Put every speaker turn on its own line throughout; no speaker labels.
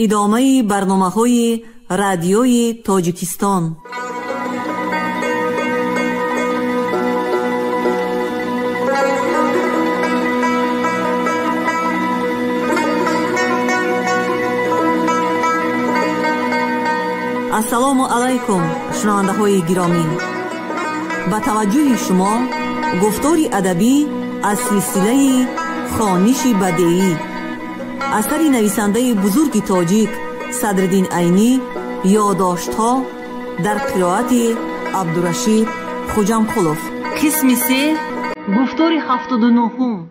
ادامه برنامه‌های رادیوی تاجیکستان. السلام علیکم شنونده های گرامی، با توجه شما گفتاری ادبی از سلسله خوانش بدیعی اثر نویسنده بزرگ تاجیک صدرالدین عینی، یادداشت‌ها در قرائت عبدالرشید خوجامقلوف. قسم 3، گفتار 79.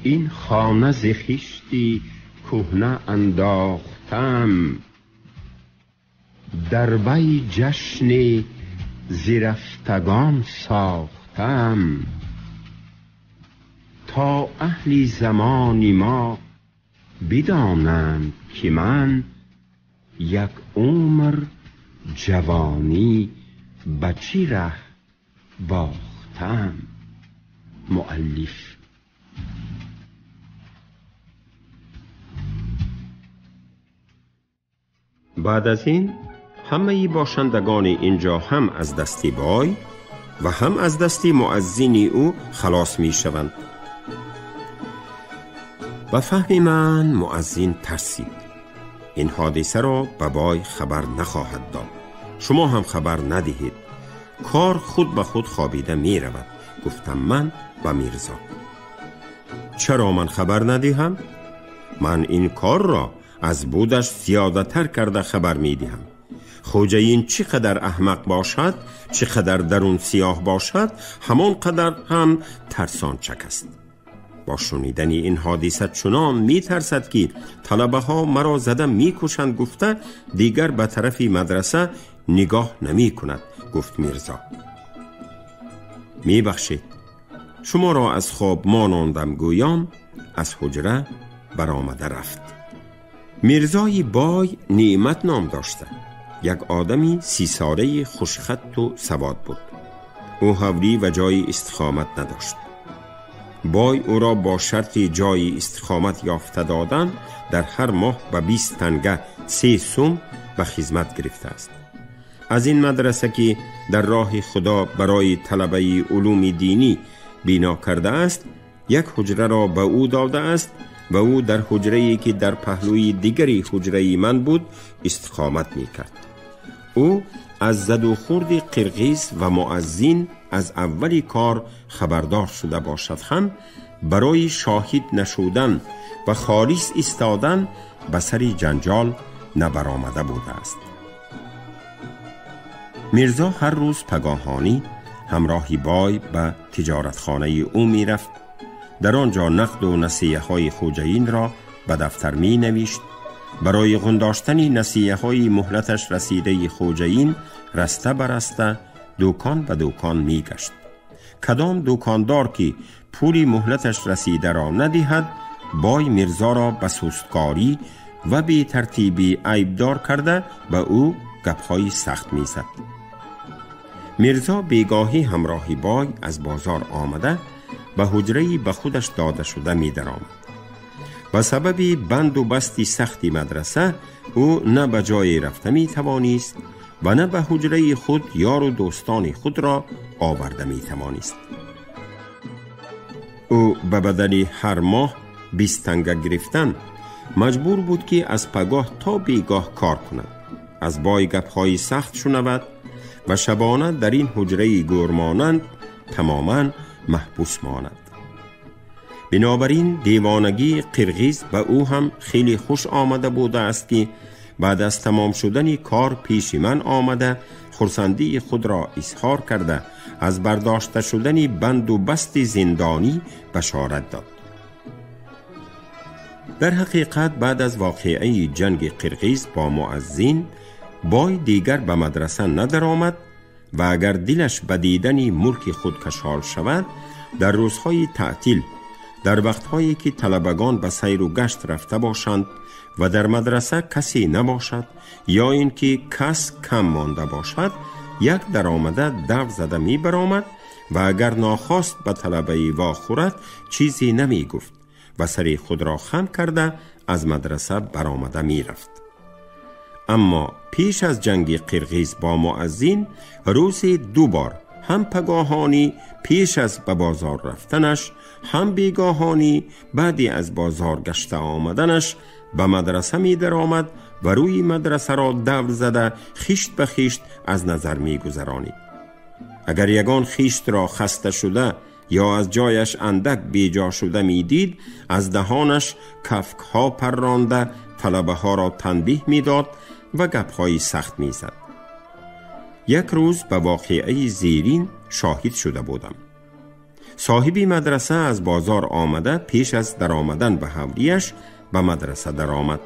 این خانه ز خشتی کهنه انداختم، دربه جشن زرفتگان ساختم. تا اهل زمان ما بدانند که من یک عمر جوانی به چی ره باختم. مؤلف. بعد از این همه باشندگان اینجا هم از دست بای و هم از دست مؤذن او خلاص می شوند. به فهم من مؤذن ترسید. این حادثه را به بای خبر نخواهد داد، شما هم خبر ندهید، کار خود به خود خوابیده می رود. گفتم من به میرزا چرا من خبر ندهم؟ من این کار را از بودش زیاده تر کرده خبر می دهم. خوجه این چقدر احمق باشد، چقدر درون سیاه باشد، همان قدر هم ترسان چک است. با شنیدن این حادثه چنان می ترسد که طلبه ها مرا زده می کشند گفته دیگر به طرف مدرسه نگاه نمی کند. گفت میرزا می بخشید، شما را از خواب ماناندم. گویان از حجره برآمده رفت. میرزای بای نعمت نام داشته، یک آدمی 30 ساله خوشخط و سواد بود. او حولی و جای استقامت نداشت. بای او را با شرط جای استقامت یافته دادن در هر ماه به 20 تنگه 3 سوم به خدمت گرفته است. از این مدرسه که در راه خدا برای طلبه علوم دینی بنا کرده است، یک حجره را به او داده است و او در حجره‌ای که در پهلوی دیگری حجره من بود استقامت می کرد. او از زد و خورد قرقیز و مؤذن از اولی کار خبردار شده باشد هم برای شاهد نشودن و خالص ایستادن به سر جنجال نبرآمده بوده است. میرزا هر روز پگاهانی همراهی بای به تجارتخانه او می رفت. در آنجا نقد و نصیحه های خوجین را به دفتر می نوشت. برای غنداشتن نصیحه های مهلتش رسیده خوجین رسته برسته دکان به دکان می گشت. کدام دکاندار که پولی مهلتش رسیده را ندهد، بای میرزا را به سستکاری و بی ترتیبی عیبدار کرده به او گپ‌های سخت می زد. میرزا بیگاهی همراهی بای از بازار آمده به حجره‌ای به خودش داده شده می درآمد. به سبب بند و بستی سختی مدرسه او نه به جای رفته می توانست و نه به حجره خود یار و دوستان خود را آورده می توانست. او به بدل هر ماه 20 تنگه گرفتن مجبور بود که از پگاه تا بیگاه کار کند، از بای گپ‌های سخت شنود و شبانه در این حجره گورمانند تماما محبوس ماند. بنابراین دیوانگی قرقیز به او هم خیلی خوش آمده بوده است که بعد از تمام شدن کار پیش من آمده خرسندی خود را اظهار کرده از برداشته شدن بند و بست زندانی بشارت داد. در حقیقت بعد از واقعه جنگ قرقیز با مؤذن، بای دیگر به مدرسه ندر آمد و اگر دلش به دیدن ملک خود کشال شود، در روزهای تعطیل، در وقتهایی که طلبگان به سیر و گشت رفته باشند و در مدرسه کسی نباشد یا اینکه کس کم مانده باشد، یک درآمده دو زده می برآمد و اگر ناخواست به طلبه وا خورد چیزی نمی گفت و سری خود را خم کرده از مدرسه برآمده می رفت. اما پیش از جنگ قرقیز با مؤذن روزی 2 بار هم پگاهانی پیش از به بازار رفتنش، هم بیگاهانی بعدی از بازار گشته آمدنش به مدرسه می در آمد و روی مدرسه را دور زده خیشت به خیشت از نظر می گذرانید. اگر یگان خیشت را خسته شده یا از جایش اندک بیجا شده می دید، از دهانش کفک ها پرانده طلبه ها را تنبیه می داد و گپ های سخت می زد. یک روز به واقعه زیرین شاهد شده بودم. صاحبی مدرسه از بازار آمده پیش از در آمدن به حولیش به مدرسه در آمد.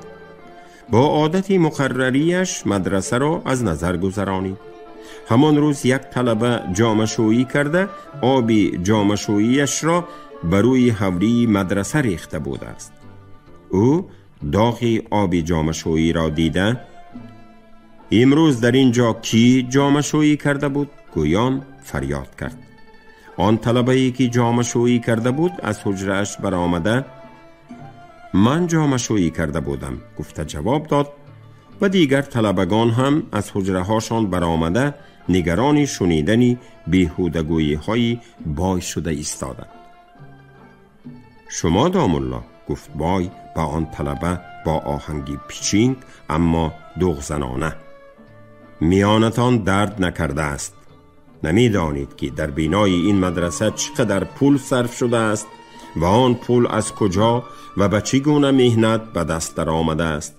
با عادت مقرریش مدرسه را از نظر گذرانید. همان روز یک طلبه جامه شویی کرده آبی جامه شوییش را بروی حولی مدرسه ریخته بوده است. او داغی آبی جامه شویی را دیده امروز در اینجا کی جامه شویی کرده بود؟ گویان فریاد کرد. آن طلبه‌ای که جامه شویی کرده بود از حجره‌اش برآمده من جامه شویی کرده بودم گفته جواب داد و دیگر طلبگان هم از حجره هاشان برآمده نگران شنیدن بیهودگویی های بای شده ایستادند. شما دام الله، گفت بای با آن طلبه با آهنگی پیچینگ اما دوغزنانه، میانتان درد نکرده است؟ نمی دانید که در بینای این مدرسه چقدر پول صرف شده است و آن پول از کجا و به چگونه مهنت به دست در آمده است؟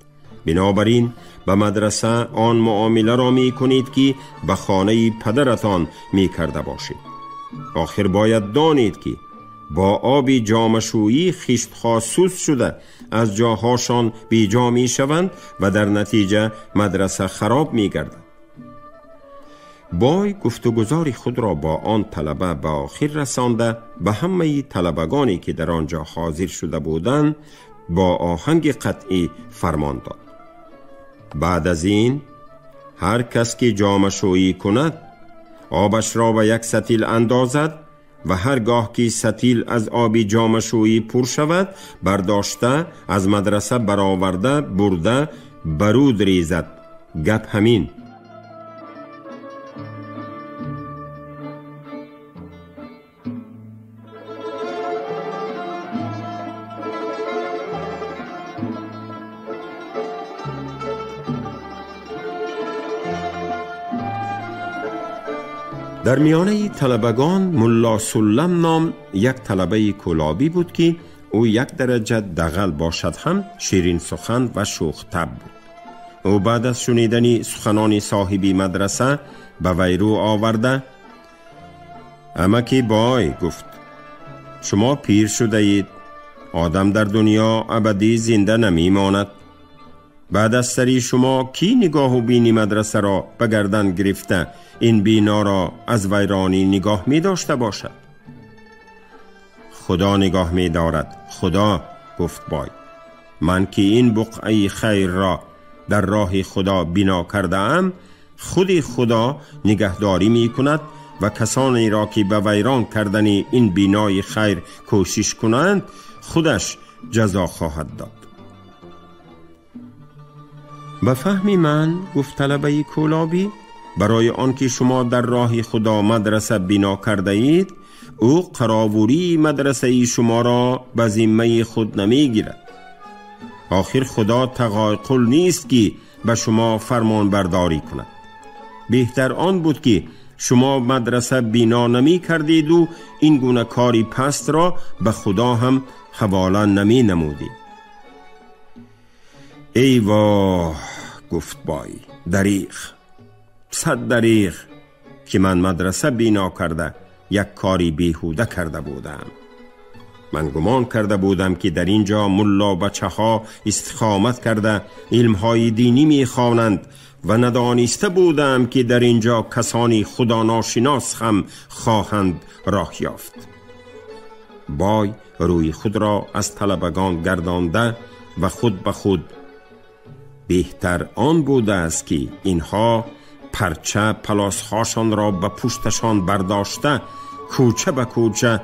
بنابراین به مدرسه آن معامله را می کنید که به خانه پدرتان می کرده باشید. آخر باید دانید که با آبی جامشویی خیشت‌ها سوز شده از جاهاشان بیجا می شوند و در نتیجه مدرسه خراب می گردد. بای گفتگوزاری خود را با آن طلبه به آخر رسانده به همه طلبگانی که در آنجا حاضر شده بودند با آهنگ قطعی فرمان داد: بعد از این هر کس که جامه شویی کند آبش را به یک ستیل اندازد و هرگاه که ستیل از آبی جامه شویی پر شود برداشته از مدرسه برآورده برده برود ریزد. گپ همین. در میانه طلبگان ملا سلم نام یک طلبه کلابی بود که او یک درجه دغل باشد هم شیرین سخن و شوخ طبع بود. او بعد از شنیدن سخنان صاحبی مدرسه به وی رو آورده: امکی بای، گفت، شما پیر شده اید، آدم در دنیا ابدی زنده نمی ماند. بعد از سری شما کی نگاه و بینی مدرسه را به گردن گرفته این بینا را از ویرانی نگاه می داشته باشد؟ خدا نگاه می دارد. خدا، گفت بای. من که این بقعه خیر را در راه خدا بنا کرده ام، خود خدا نگهداری می کند و کسانی را که به ویران کردن این بینای خیر کوشش کنند خودش جزا خواهد داد. به فهم من، گفت طلبه کولابی، برای آنکه شما در راه خدا مدرسه بنا کرده اید، او قراوری مدرسه شما را به ذمه خود نمی گیرد. آخر خدا تغایقل نیست که به شما فرمان برداری کند. بهتر آن بود که شما مدرسه بنا نمی کردید و این گونه کاری پست را به خدا هم حواله نمی نمودید. ای واه، گفت بای، دریغ، 100 دریغ که من مدرسه بنا کرده یک کاری بیهوده کرده بودم. من گمان کرده بودم که در اینجا ملا بچه ها استقامت کرده علمهای دینی می خوانند و ندانسته بودم که در اینجا کسانی خدا ناشناس هم خواهند راه یافت. بای روی خود را از طلبگان گردانده و خود به خود: بهتر آن بوده است که اینها پرچه پلاسهاشان را به پشتشان برداشته کوچه به کوچه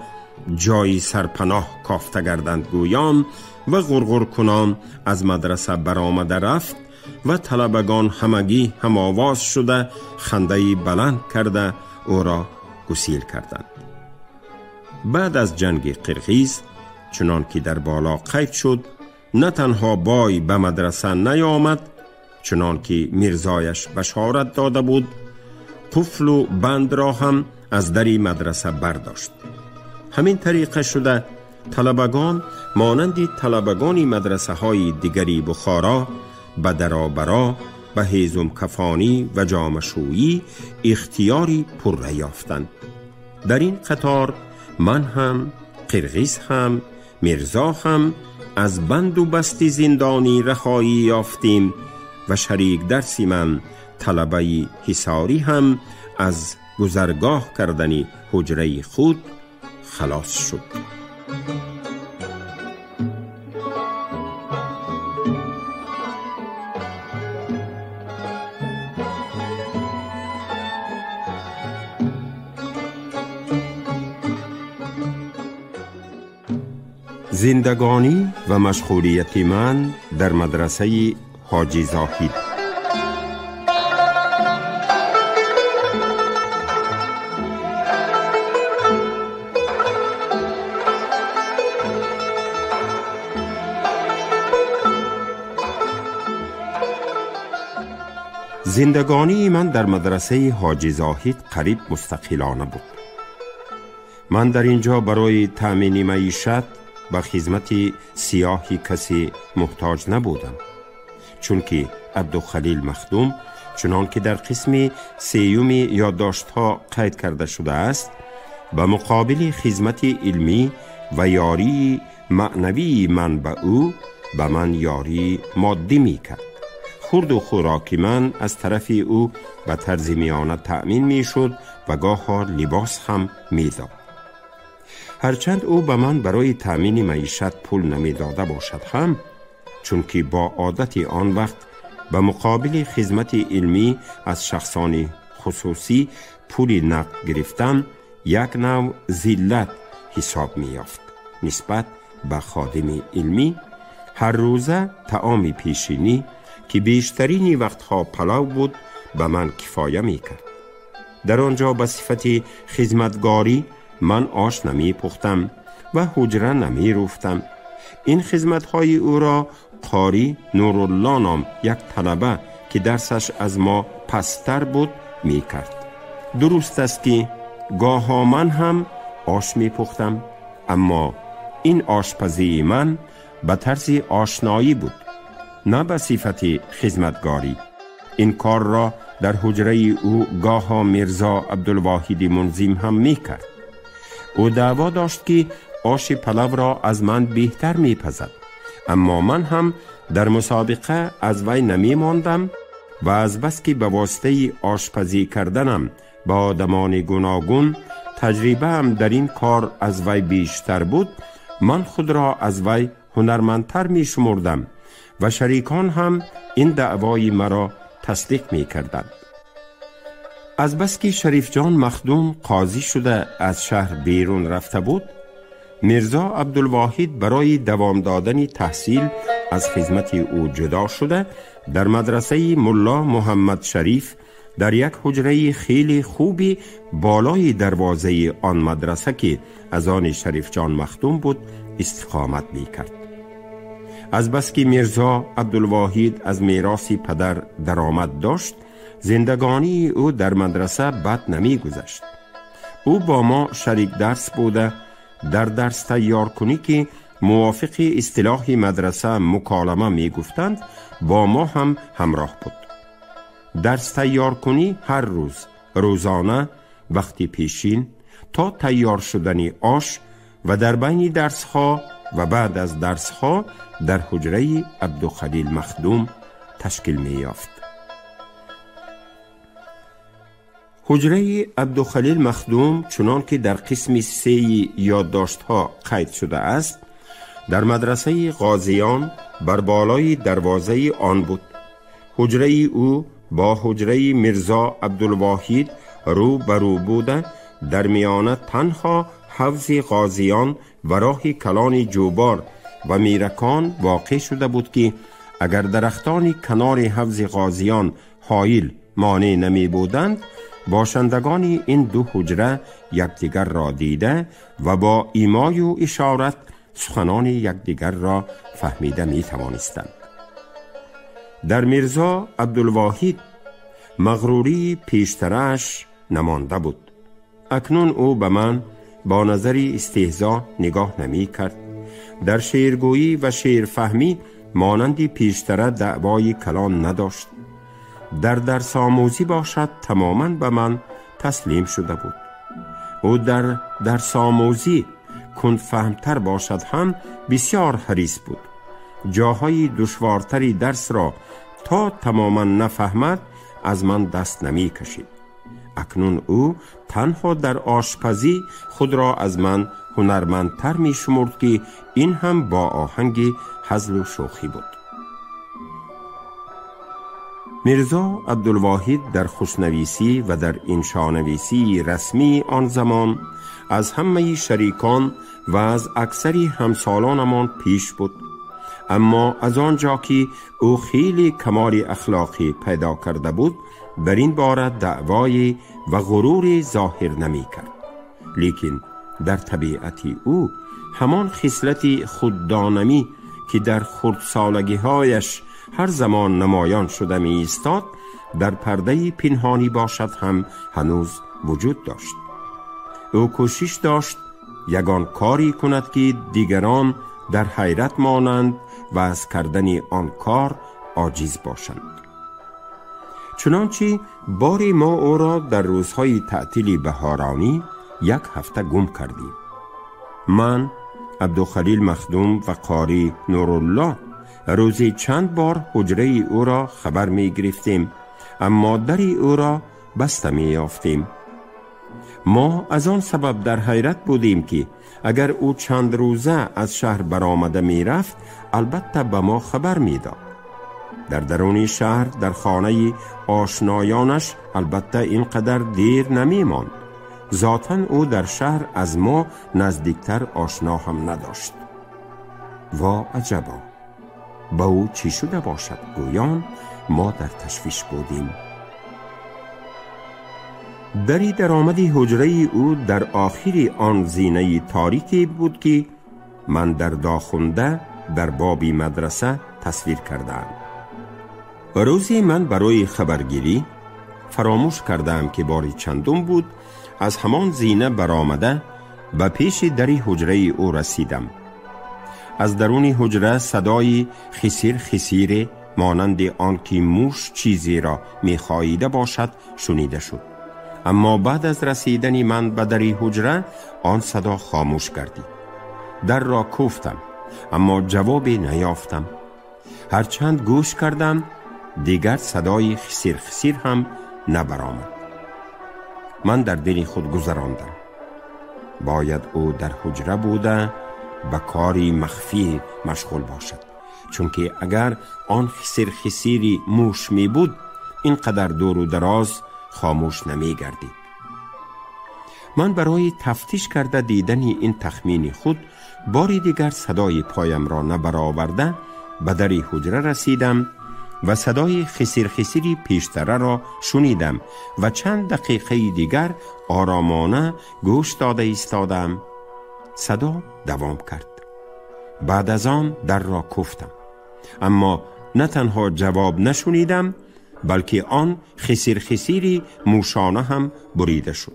جایی سرپناه کافته گردند گویان و غرغر کنان از مدرسه برآمده رفت و طلبگان همگی هم آواز شده خنده‌ای بلند کرده او را گسیل کردند. بعد از جنگ قرقیز چنان که در بالا قید شد، نه تنها بای به مدرسه نیامد چنان که میرزایش بشارت داده بود، قفل و بند را هم از دری مدرسه برداشت. همین طریقه شده طلبگان مانند طلبگان مدرسه های دیگری بخارا، بدرابرا، به هیزم کفانی و جامشویی اختیاری پر یافتند. در این قطار من هم، قرقیز هم، میرزا هم از بند و بست زندانی رهایی یافتیم و شریک درسی من طلبه حصاری هم از گذرگاه کردن حجره خود خلاص شد. زندگانی و مشغولیت من در مدرسه حاجی زاهد. زندگانی من در مدرسه حاجی زاهد قریب مستقلانه بود. من در اینجا برای تامین معیشت به خدمت سیاهی کسی محتاج نبودم، چون که عبدالخلیل مخدوم چنان که در قسم سیوم یادداشت‌ها قید کرده شده است، به مقابل خدمت علمی و یاری معنوی من به او، به من یاری مادی می کرد. خورد و خوراک من از طرف او به طرز میانه تأمین می شد و گاه لباس هم می داد. هرچند او به من برای تأمین معیشت پول نمی داده باشد هم، چون که با عادت آن وقت به مقابل خدمت علمی از شخصان خصوصی پول نقد گرفتن یک نوع ذلت حساب می یافت. نسبت به خادم علمی هر روزه طعام پیشینی که بیشترین وقتها پلاو بود به من کفایه می کرد. در آنجا به صفت خدمتگاری من آش نمی پختم و حجره نمی رفتم. این خدمت‌های او را قاری نورالله نام یک طلبه که درسش از ما پستر بود می کرد. درست است که گاها من هم آش می پختم، اما این آشپزی من به طرز آشنایی بود، نه به صفت خدمتگاری. این کار را در حجره او گاها میرزا عبدالواحد منظم هم می کرد. او دعوا داشت که آش پلو را از من بهتر می پزد، اما من هم در مسابقه از وی نمی ماندم و از بس که به واسطه آشپزی کردنم با آدمان گوناگون تجربه هم در این کار از وی بیشتر بود، من خود را از وی هنرمندتر می شمردم و شریکان هم این دعوای مرا تصدیق می کردند. از بس که شریف جان مخدوم قاضی شده از شهر بیرون رفته بود، میرزا عبدالواحد برای دوام دادن تحصیل از خدمت او جدا شده در مدرسه ملا محمد شریف در یک حجره خیلی خوبی بالای دروازه آن مدرسه که از آن شریف جان مخدوم بود استقامت می کرد. از بس که میرزا عبدالواحد از میراث پدر درآمد داشت، زندگانی او در مدرسه بد نمی گذشت. او با ما شریک درس بوده، در درس تیار کنی که موافق اصطلاح مدرسه مکالمه می گفتند با ما هم همراه بود. درس تیار کنی هر روز، روزانه، وقتی پیشین تا تیار شدن آش و در بین درس ها و بعد از درس ها در حجره عبدالخلیل مخدوم تشکیل می یافت. حجره عبدالخلیل مخدوم چنان که در قسم 3 یادداشت ها قید شده است، در مدرسه غازیان بر بالای دروازه آن بود. حجره او با حجره میرزا عبدالواحد رو برو بوده، در میانه تنها حوض غازیان و راه کلان جوبار و میرکان واقع شده بود که اگر درختان کنار حوض غازیان حائل مانع نمی بودند، باشندگان این دو حجره یکدیگر را دیده و با ایمای و اشارت سخنان یکدیگر را فهمیده می توانستند. در میرزا عبدالواحد مغروری پیشترش نمانده بود. اکنون او به من با نظری استهزا نگاه نمی کرد. در شعرگویی و شعرفهمی مانندی پیشتره دعوای کلان نداشت. در درس آموزی باشد تماما به من تسلیم شده بود. او در درس آموزی کند فهمتر باشد هم بسیار حریص بود. جاهای دشوارتری درس را تا تماما نفهمد از من دست نمی کشید. اکنون او تنها در آشپزی خود را از من هنرمندتر می شمرد که این هم با آهنگ هزل و شوخی بود. میرزا عبدالواحد در خوشنویسی و در انشانویسی رسمی آن زمان از همه شریکان و از اکثری همسالانمان پیش بود، اما از آنجا که او خیلی کمال اخلاقی پیدا کرده بود، بر این باره دعوای و غرور ظاهر نمی کرد. لیکن در طبیعت او همان خصلت خوددانمی که در خردسالگی‌هایش هر زمان نمایان شده می ایستاد، در پرده پنهانی باشد هم هنوز وجود داشت. او کوشش داشت یگان کاری کند که دیگران در حیرت مانند و از کردن آن کار عاجز باشند. چنانچه باری ما او را در روزهای تعطیل بهارانی 1 هفته گم کردیم. من، عبدالخلیل مخدوم و قاری نورالله روزی چند بار حجره او را خبر می گرفتیم، اما دری او را بسته می یافتیم. ما از آن سبب در حیرت بودیم که اگر او چند روزه از شهر برآمده می رفت، البته به ما خبر می داد. در درون شهر در خانه آشنایانش البته اینقدر دیر نمی ماند. ذاتاً او در شهر از ما نزدیکتر آشنا هم نداشت. وا عجبا، با او چی شده باشد؟ گویان ما در تشویش بودیم. دری در آمدی حجره او در آخری آن زینه تاریکی بود که من در داخونده در بابی مدرسه تصویر کردم. روزی من برای خبرگیری فراموش کردم که باری چندم بود از همان زینه برآمده به پیش دری حجره او رسیدم. از درون حجره صدای خسیر خسیر مانند آن که موش چیزی را می‌خاییده باشد شنیده شد، اما بعد از رسیدن من به در حجره آن صدا خاموش گردید. در را کوفتم اما جوابی نیافتم. هرچند گوش کردم دیگر صدای خسیر خسیر هم نبرآمد. من در دل خود گذراندم باید او در حجره بوده به کاری مخفی مشغول باشد، چون که اگر آن خسیر خسیری موش می بود اینقدر دور و دراز خاموش نمی گردید. من برای تفتیش کرده دیدن این تخمین خود باری دیگر صدای پایم را نبرآورده به در حجره رسیدم و صدای خسیر خسیری پیشتره را شنیدم و چند دقیقه دیگر آرامانه گوش داده ایستادم. صدا دوام کرد. بعد از آن در را کوفتم، اما نه تنها جواب نشنیدم بلکه آن خسیر خسیری موشانه هم بریده شد.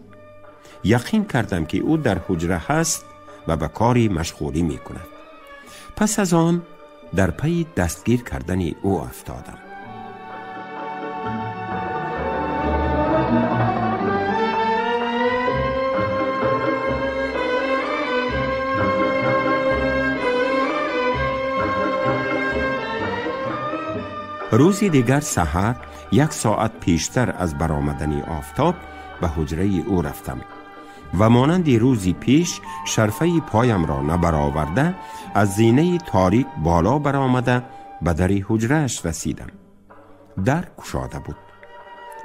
یقین کردم که او در حجره هست و به کاری مشغولی می کند. پس از آن در پی دستگیر کردن او افتادم. روزی دیگر سحر 1 ساعت پیشتر از برآمدن آفتاب به حجره او رفتم و مانند روزی پیش شرفه پایم را نبرآورده از زینه تاریک بالا برآمده به در حجره‌اش رسیدم. در گشاده بود.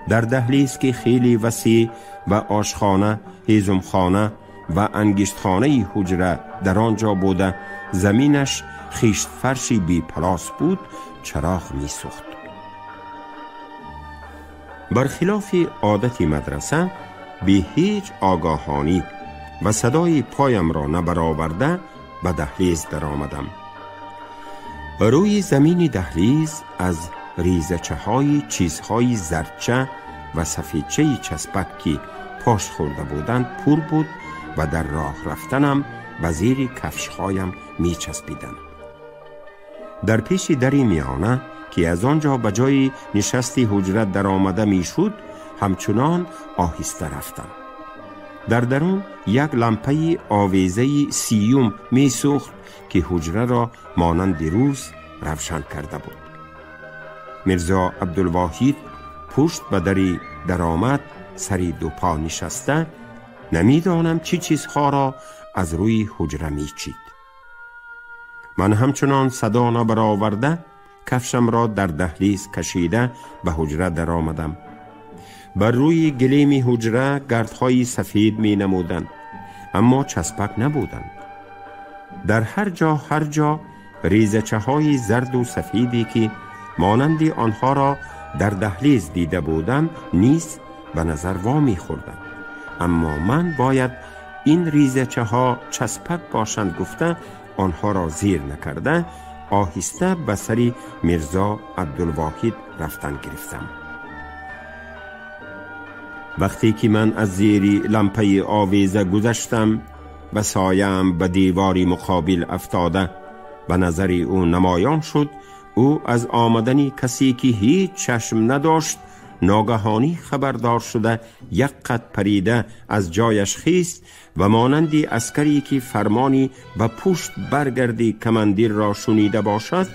در دهلیز که خیلی وسیع و آشخانه، هیزمخانه و انگشتخانه حجره در آنجا بوده، زمینش خیشت فرشی بی پلاس بود، چراغ می سوخت. برخلاف عادت مدرسه بی هیچ آگاهانی و صدای پایم را نبرآورده به دهلیز در آمدم. روی زمین دهلیز از ریزچه های چیزهای زردچه و سفیدچه چسبک که پاش خورده بودند پر بود و در راه رفتنم به زیر کفشهایم می چسبیدند. در پیش دری میانه که از آنجا به جای نشستی حجرت در آمده می شد همچنان آهسته رفتم. در درون یک لامپه آویزه سیوم می سوخت که حجره را مانند روز روشن کرده بود. میرزا عبدالواحد پشت به دری در آمد، سری دو پا نشسته، نمیدانم چی چیزها را از روی حجره می چید. من همچنان صدا نبرآورده کفشم را در دهلیز کشیده به حجره در آمدم. بر روی گلیم حجره گردهای سفید می نمودند، اما چسبک نبودند. در هر جا ریزچه های زرد و سفیدی که مانند آنها را در دهلیز دیده بودم نیز به نظر وامی خوردند. اما من باید این ریزچه ها چسبک باشند گفته آنها را زیر نکرده آهسته به سری میرزا عبدالواحد رفتن گرفتم. وقتی که من از زیر لامپه آویزه گذشتم و سایم به دیواری مقابل افتاده به نظر او نمایان شد، او از آمدنی کسی که هیچ چشم نداشت ناگهانی خبردار شده یک قد پریده از جایش خیست و مانندی عسکری که فرمانی به پشت برگردی کمندیر را شنیده باشد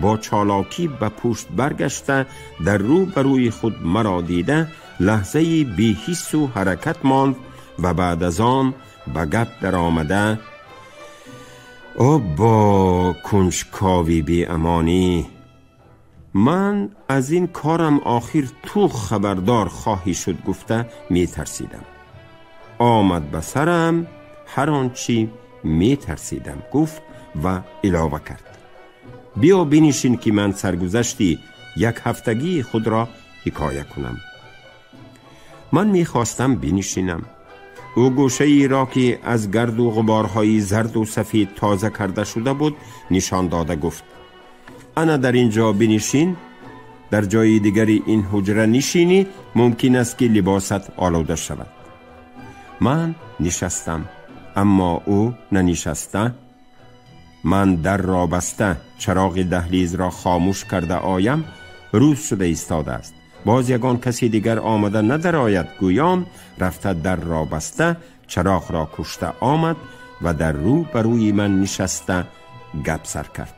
با چالاکی به پشت برگشته در رو بروی خود مرا دیده لحظه بی حس و حرکت ماند و بعد از آن به گپ در آمده: او با کنجکاوی بی امانی، من از این کارم آخر تو خبردار خواهی شد گفته می ترسیدم. آمد به سرم هر آنچی می ترسیدم گفت و علاوه کرد: بیا بنشین که من سرگذشتی یک هفتگی خود را حکایه کنم. من می خواستم بنشینم. او گوشه ای را که از گرد و غبارهای زرد و سفید تازه کرده شده بود نشان داده گفت: انا در اینجا بنشین، در جای دیگری این حجره نشینی ممکن است که لباست آلوده شود. من نشستم اما او ننشسته. من در را بسته چراغ دهلیز را خاموش کرده آیم، روز شده ایستاده است. باز یگان کسی دیگر آمده ندر آید گویان رفته در را بسته چراغ را کشته آمد و در رو بروی من نشسته گپ سر کرد.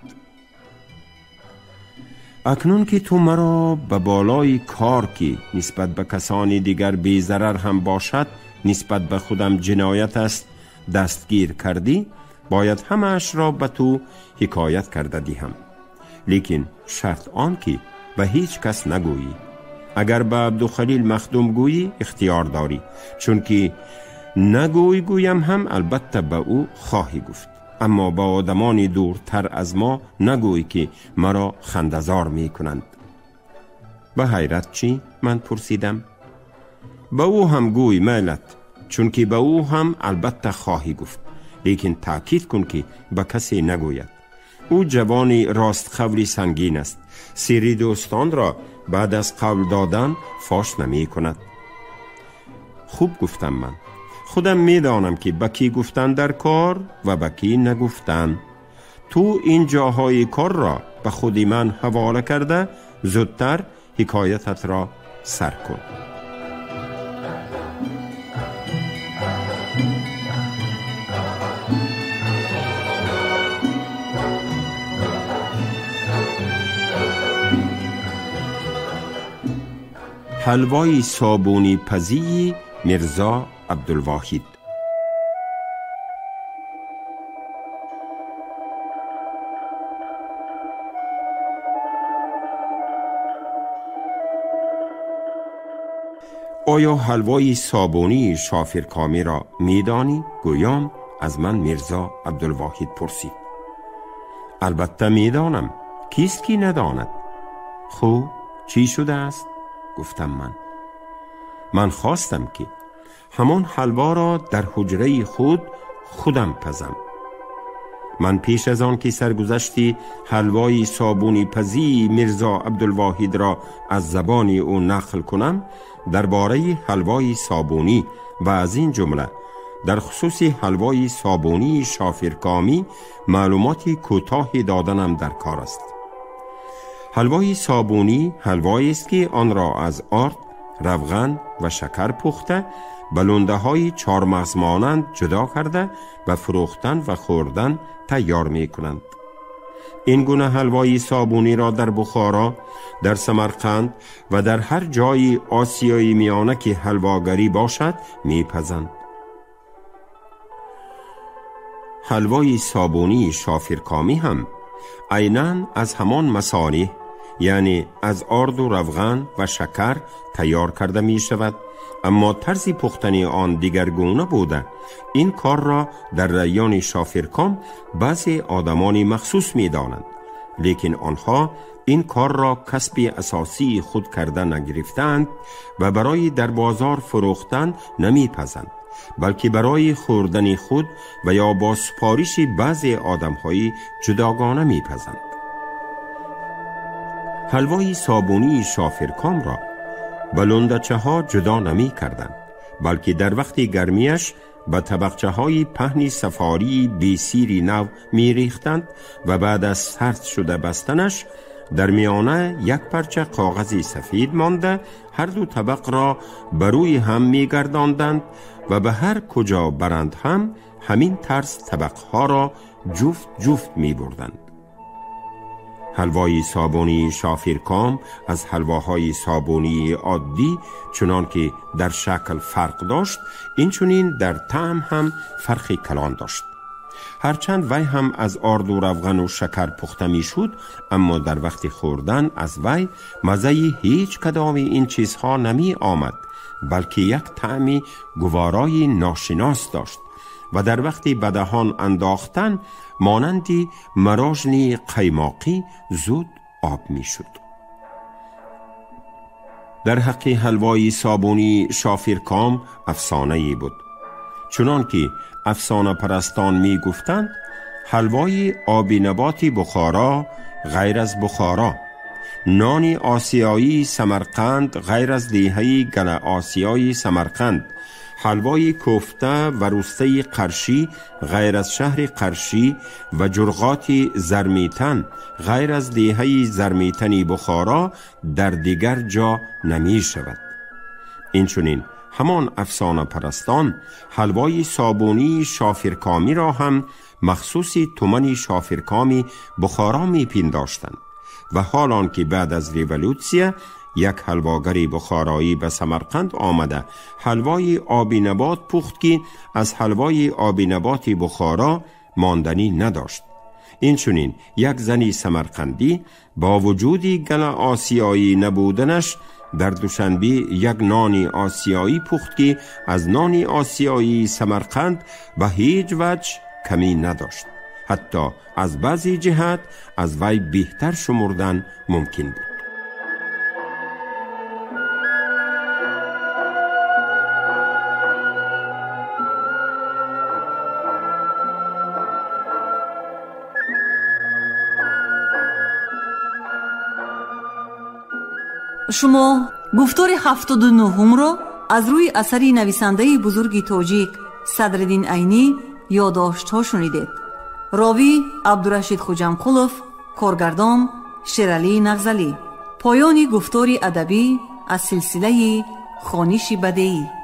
اکنون که تو مرا به بالای کار که نسبت به کسانی دیگر بی ضرر هم باشد نسبت به خودم جنایت است دستگیر کردی، باید همش را به تو حکایت کرده دیم. لیکن شرط آن که به هیچ کس نگویی. اگر به عبدالخلیل مخدوم گویی اختیار داری، چون که نگوی گویم هم البته به او خواهی گفت، اما با آدمانی دورتر از ما نگوی که مرا خندزار می کنند. به حیرت چی؟ من پرسیدم. به او هم گوی میلت، چون که به او هم البته خواهی گفت، لیکن تأکید کن که به کسی نگوید. او جوانی راست خوری سنگین است، سری دوستان را بعد از قول دادن فاش نمی کند. خوب گفتم من. خودم می دانم که به کی گفتن در کار و به کی نگفتن. تو این جاهای کار را به خودی من حواله کرده زودتر حکایتت را سر کن. حلوای صابونی پزی میرزا عبدالواحد. آیا حلوای صابونی شافرکامی را می‌دانی؟ گویام از من میرزا عبدالواحد پرسید. البته می‌دانم، کیست کی نداند؟ خب چی شده است؟ گفتم من خواستم که همان حلوا را در حجره خودم پزم. من پیش از آن که سرگذشتی حلوای صابونی پزی میرزا عبدالواحد را از زبان او نقل کنم، درباره حلوای صابونی و از این جمله در خصوص حلوای صابونی شافرکامی معلوماتی کوتاهی دادنم در کار است. حلوای صابونی حلوایی است که آن را از آرد، روغن و شکر پخته به لنده‌های چهارمغز مانند جدا کرده و فروختن و خوردن تیار می‌کنند. این گونه حلوای صابونی را در بخارا، در سمرقند و در هر جای آسیای میانه که حلواگری باشد می‌پزند. حلوای صابونی شافرکامی هم عیناً از همان مصالح، یعنی از آرد و روغن و شکر تیار کرده می شود، اما طرز پختن آن دیگرگونه بوده. این کار را در ریان شافرکام بعضی آدمان مخصوص می دانند، لیکن آنها این کار را کسب اساسی خود کرده نگرفتند و برای در بازار فروختن نمی پزند، بلکه برای خوردن خود و یا با سپارش بعضی آدم‌های جداگانه می پزند. حلوای صابونی شافرکام را به لندچه ها جدا نمی کردند، بلکه در وقت گرمیش به طبقچه های پهن سفاری بیسیری نو می ریختند و بعد از سرد شده بستنش در میانه یک پرچه کاغذی سفید مانده هر دو طبق را بروی هم می گرداندند و به هر کجا برند هم همین طرز طبقها را جفت جفت می بردند. حلوای صابونی شافرکام از حلواهای صابونی عادی چنان که در شکل فرق داشت، اینچنین در طعم هم فرقی کلان داشت. هرچند وی هم از آرد و روغن و شکر پخته می شد، اما در وقت خوردن از وی مزه هیچ کدام این چیزها نمی آمد، بلکه یک طعمی گوارای ناشناس داشت و در وقت به دهان انداختن مانندی مراژنی قیماقی زود آب می شد. در حق حلوای صابونی شافرکام افسانه‌ای بود، چنان که افسانه پرستان می گفتند حلوای آبی نباتی بخارا غیر از بخارا، نان آسیایی سمرقند غیر از دیهه گل آسیایی سمرقند، حلوای کوفته و روسته قرشی غیر از شهر قرشی و جرغات زرمیتن غیر از دیهه زرمیتنی بخارا در دیگر جا نمی شود. اینچنین همان افسانه پرستان حلوای صابونی شافرکامی را هم مخصوصی تومن شافرکامی بخارا می پنداشتند و حالان که بعد از ریولوسیا یک حلواگری بخارایی به سمرقند آمده حلوای آبی نبات پخت که از حلوای آبی نبات بخارا ماندنی نداشت. اینچنین یک زنی سمرقندی با وجودی گل آسیایی نبودنش در دوشنبه یک نانی آسیایی پخت که از نانی آسیایی سمرقند به هیچ وجه کمی نداشت، حتی از بعضی جهت از وی بهتر شمردن ممکن بود.
شما گفتار 79 را از روی اثری نویسنده بزرگ تاجیک صدرالدین عینی یادداشت‌ها شنیدید. راوی عبدالرشید خوجمقلوف، کارگردان شیرعلی نغزلی. پایان گفتار ادبی از سلسله خوانش بدیعی.